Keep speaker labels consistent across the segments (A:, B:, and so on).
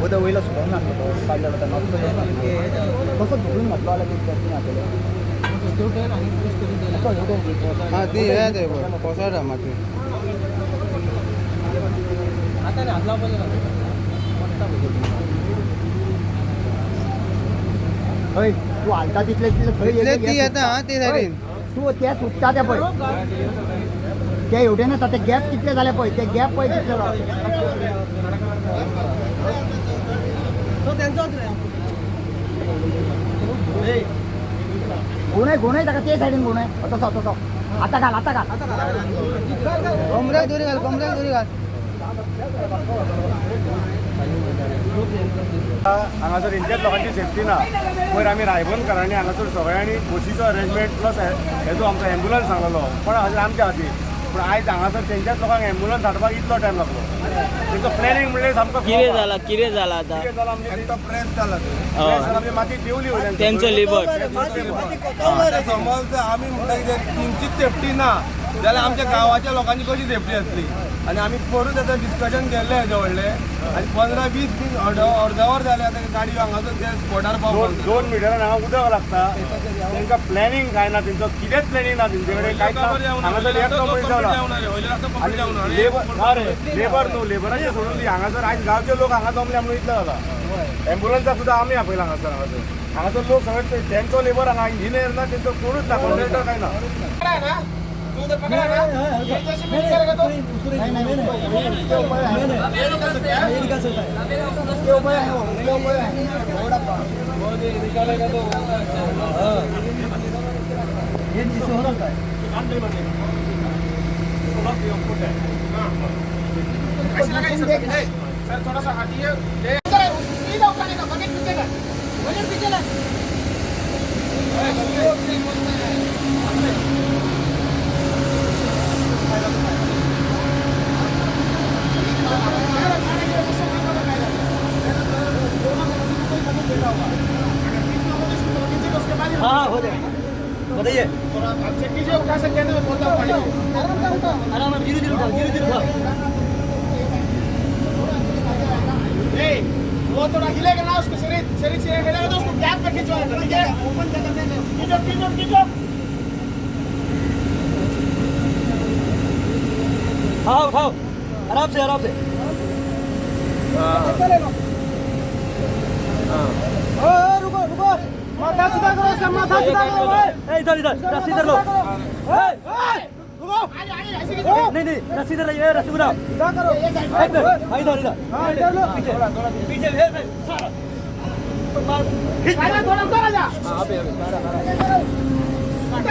A: उद्या वयला सुद्धा घातलं काढलेलं त्यांना कसं धुवून घातलं आलं ते आपल्याला
B: हां ती आहे पोसाडा माती
A: तू आलता तिथले तिथले
B: ती आता हां ते झाली
A: तू त्या सुटता त्या पण त्या एवढे ना त्या गॅप कितले झाले पळय ते गॅप पळय तिथले गुण आहे का ते साईडीन गुण आहे तसं तसं आता घाल
B: कमऱ्याक दोरी घाल
C: हांगासर इंडियन लोकांची सेफ्टी ना पयर आमी रायबंदकारांनी हांगासर सगळ्यांनी बसीचो अरेंजमेंट प्लस हेजो आमचो एम्ब्युलन्स सांगलो पण आमच्या खातीर पण आयज हांगासर तेंच्याच लोकांक एम्ब्युलन्स धाडपाक इतलो टायम लागलो तेंचो प्लॅनिंग म्हणजे सामको
D: कितें जाला आतां
C: प्रेस जाला आमी माती देवली वयल्यान
D: तेंचो लिबर
E: समज आमी म्हणटा कितें तेंचीच सेफ्टी ना जाल्यार आमच्या गांवाच्या लोकांची कशी सेफ्टी आसली आनी आमी परत आतां डिस्कशन केल्लें हेजे व्हडलें आनी 15-20 दीस अर्दवर जालें आतां गाडी हांगासर ते स्पॉटार पावपाक
C: 2 मिटरान हांगा उदक लागता तेंकां प्लॅनिंग काय ना तेंचो कितेंच प्लॅनिंग ना तेंचे कडेन कांयच ना हांगासर एकटो पळय लेबर न्हू लेबराचें सोडून दी हांगासर आयज गांवचे लोक हांगा जमले म्हणून इतलो जाला एम्ब्युलन्साक सुद्दां आमी आपयला हांगासर लोक सगळे तेंचो लेबर हांगा इंजिनियर ना तेंचो कोणूच ना कॉन्ट्रॅक्टर काय ना
E: थोडासा
A: हाँ हो जाए बताइए
E: उठा सकते हैं
A: आराम धीरे धीरे उठाओ
E: वो थोड़ा हिलेगा ना उसको शरीर से हिलेगा तो उसको गैप पे खींचो ठीक है ओपन कर देंगे खींचो
A: हाँ उठाओ आराम से रुको
E: माथा सीधा करो माथा सीधा करो
A: इधर रस्सी इधर लो नहीं रस्सी इधर रहिए रस्सी उठाओ
E: सीधा करो
A: इधर
E: इधर लो
A: पीछे
E: थोड़ा ऊपर आ जा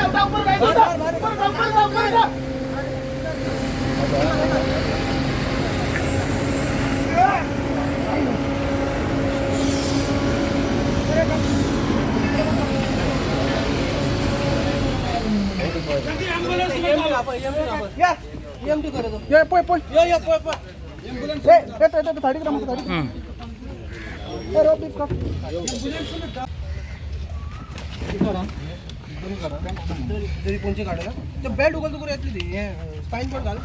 E: उठा ऊपर कोणची काढायला ते बेल्ट उघल तू यातली ती स्पाइन बोर्ड घाल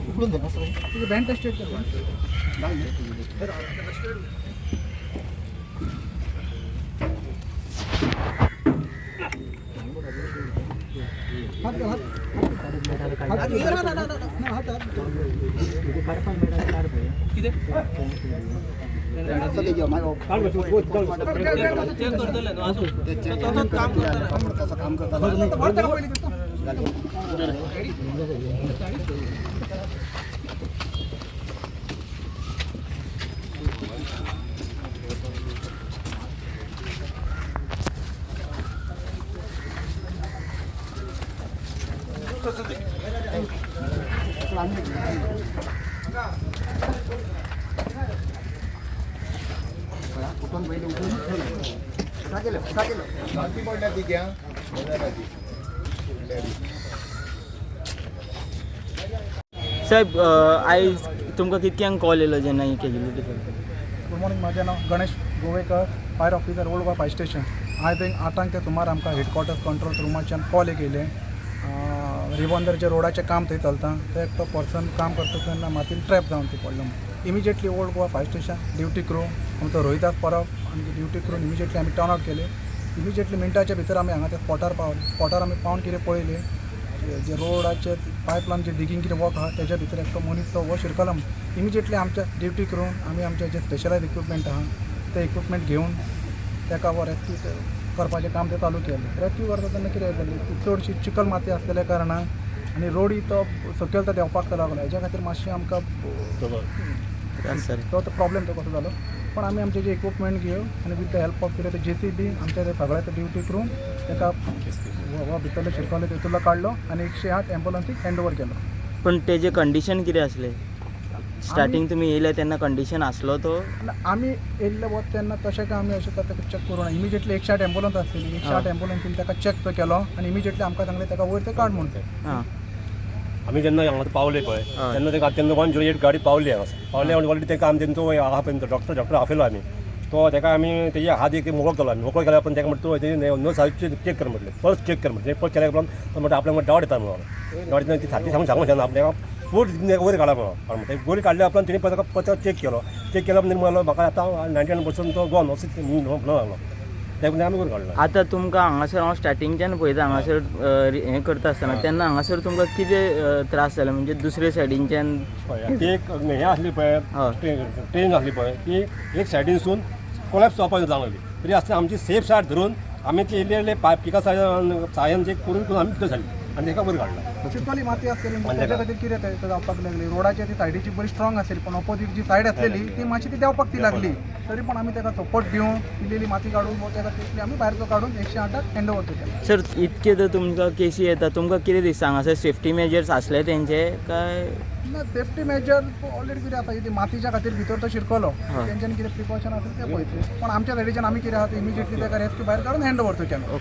E: उकडून दे तुझं बँड टेस्ट
D: साहेब आयज तुमकां कितक्यांक कॉल येयलो जेन्ना ही कॅज्युलिटी
F: गुड मॉर्निंग, माझे नाव Ganesh Govekar, fire officer old Goa fire station. आयज 8 ते सुमार आमकां हेडक्वॉर्टर्स कंट्रोल रुमाच्यान कॉल एक येयले. रिबॉन्दरचे रोडाचें काम थंय चलता, ते एकटो पर्सन काम करता तेन्ना मातीन ट्रॅप जावन ती पडलो. Immediately old Goa fire station duty crew आमचो रोहिदास परब आनी ड्युटी क्रून इमिजिएटली आमी टर्न आउट केले. इमिजिएटली मिनटाच्या भितर आमी हांगा त्या स्पॉटार पावले. स्पॉटार आमी पावन कितें पळयलें, जे रोडाचे पायपलायन जे दिगींग कितें वर्क आहा तेच्या भितर एकटो मनीस तो हो शिरकलो. इमिजिएटली आमच्या ड्युटी करून आमी आमचे जे स्पेशलायज इक्विपमेंट आहा ते इक्विपमेंट घेवन तेका वो रेस्क्यू करपाचें काम ते चालू केलें. रेस्क्यू करता तेन्ना कितें जालें की चडशी चिकल माती आसलेल्या कारणान आनी रोड तो सकयल तो देंवपाक लागलो. हेज्या खातीर मातशें आमकां तो प्रॉब्लेम तो कसो जालो. पण आमी आमचे जे इक्विपमेंट घेवन आनी विथ द हेल्प ऑफ कितें JCB आमच्या ते सगळ्या ड्युटी करून तेका हो भितरले शिरकले तेतूंतलो काडलो आनी 108 एम्ब्युलन्सीक हँड ओवर केलो.
D: पण तेजे कंडिशन कितें आसलें? स्टार्टींग तुमी येयले तेन्ना कंडिशन आसलो तो?
F: आमी येयल्ले वत तेन्ना तशें काय आमी अशें ताका चॅक करूं ना. इमिजिएटली 108 एम्ब्युलन्स आसली. 108 एम्ब्युलन्सीन ताका चॅक तो केलो आनी इमिजिएटली आमकां सांगलें ताका वयर ते काड म्हणून.
D: हां
C: आमी जेन्ना हांगा पावले पळय तेन्ना तेन्ना 108 गाडी पावली हांगा. पावले ऑलरेडी तेका आमी तेंचो आहा पळय डॉक्टर आफयलो आमी. तो तेका आमी तेजे हात एक मोकळो केलो. आमी मोकळो केल्या पण तेका म्हणटा तूं नो सारकें चेक कर म्हटलें. परत चेक कर म्हटलें. परत केल्या उपरांत तो म्हणटा आपल्याक डावट येता म्हणून. डावट येता ती सारकी सांगूंक शकना आपल्याक फूट वयर काडा म्हणून म्हणटा. वयर काडल्या उपरांत तेणी परत चेक केलो. चेक केल्या उपरांत म्हणलो म्हाका आतां 99% तो गॉन असो म्हणून लागलो. त्या आमी वयर काडलो.
D: आतां तुमकां हांगासर हांव स्टार्टिंगच्यान पळयता हांगासर हें करता आसतना तेन्ना हांगासर तुमकां कितें त्रास जाले म्हणजे दुसरे सायडीनच्यान?
C: ती एक हें आसली पळय ट्रेन आसली पळय ती एक सायडीनसून कोलॅप्स जावपाक लागली. तरी आसतना आमची सेफ सायड धरून आमी ती इल्ले पिका सायन चेक करून आमी भितर झाली आनी तेका वयर काडला.
F: चिकली माती आसलेली तेच्या खातीर कितें ते जावपाक लागली. रोडाची ती सायडीची बरी स्ट्रॉंग आसलेली पण ऑपोजीट जी सायड आसलेली ती मातशी ती देंवपाक ती लागली. तरी पण आमी तेका सपोर्ट दिवन इल्लेली माती काडून तेका तितली आमी भायर काडून 108 हँड ओवर केलें.
D: सर इतके तर तुमकां केसी येता तुमकां कितें दिसता हांगासर सेफ्टी मेजर्स आसले तेंचे काय?
F: ना सेफ्टी मेजर ऑलरेडी कितें आसा ती मातीच्या खातीर भितर तो शिरकलो तेंच्यानी कितें प्रिकॉशन आसा तें पळयतले. पण आमच्या सायडीच्यान आमी कितें आहा इमिजिएटली तेका रेस्क्यू भायर काडून हँड ओवर केलो.